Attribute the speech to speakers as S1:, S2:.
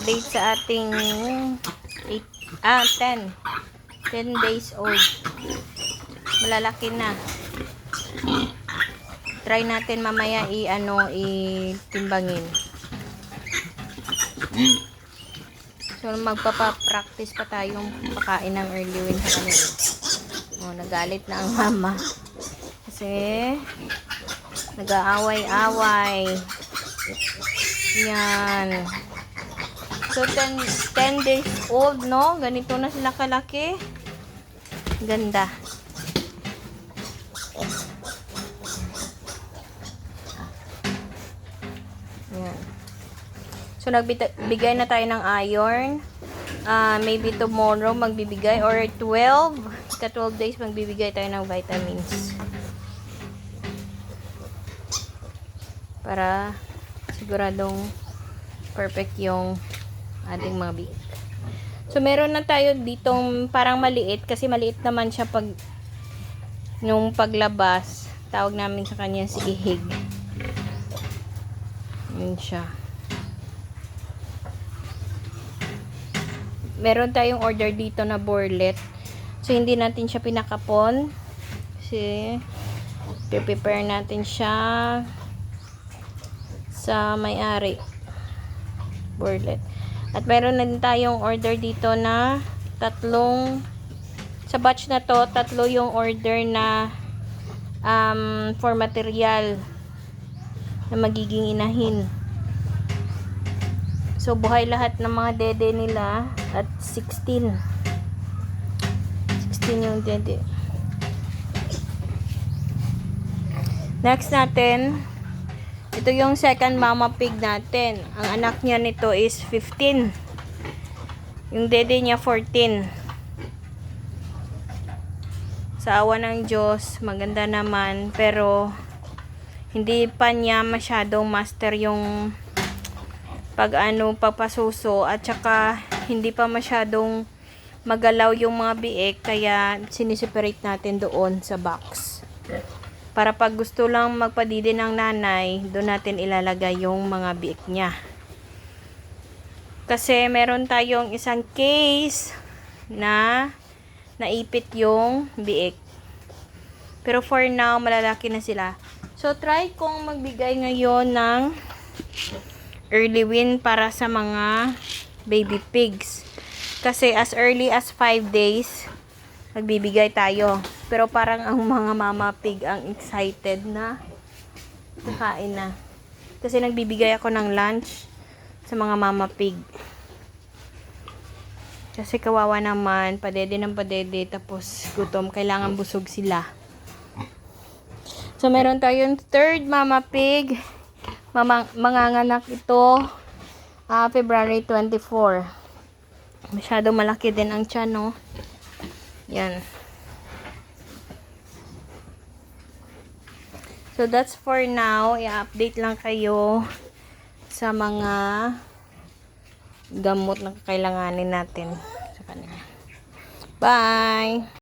S1: update sa ating 10 days old. Malalaki na. Try natin mamaya itimbangin. So magpapa-practice pa tayong pakain ng early win sa kanila. Nagalit na ang mama. Kasi nag-aaway-away. Yan. So 10 days old, no? Ganito na sila kalaki. Ganda. Yan. So nagbigay na tayo ng iron. Maybe tomorrow magbibigay or 12 days magbibigay tayo ng vitamins. Para siguradong perfect yung ating mga biik. So meron na tayo ditong parang maliit kasi maliit naman siya nung paglabas. Tawag namin sa kanya si Ihig. Yun siya. Meron tayong order dito na borlet. So hindi natin siya pinakapon. Kasi prepare natin siya sa may-ari. Borlet. At meron na din tayong order dito na sa batch na to, 3 yung order na for material na magiging inahin. So buhay lahat ng mga dede nila at 16 yung dede. Next natin, ito yung second mama pig natin. Ang anak niya nito is 15. Yung dede niya 14. Sa awa ng Diyos, maganda naman. Pero, hindi pa niya masyadong master yung pagpasuso. At saka, hindi pa masyadong magalaw yung mga biik. Kaya, siniseparate natin doon sa box. Para pag gusto lang magpadidi ng nanay, doon natin ilalagay yung mga biik niya. Kasi meron tayong isang case na naipit yung biik. Pero for now, malalaki na sila. So, try kong magbigay ngayon ng early win para sa mga baby pigs. Kasi as early as 5 days, magbibigay tayo. Pero parang ang mga mama pig ang excited na kakain na. Kasi nagbibigay ako ng lunch sa mga mama pig. Kasi kawawa naman, padede ng padede, tapos gutom, kailangan busog sila. So meron tayong third mama pig. Manganganak ito February 24. Masyado malaki din ang tiyan, no? Yan. So, that's for now. I-update lang kayo sa mga gamot na kailanganin natin sa kanila. Bye!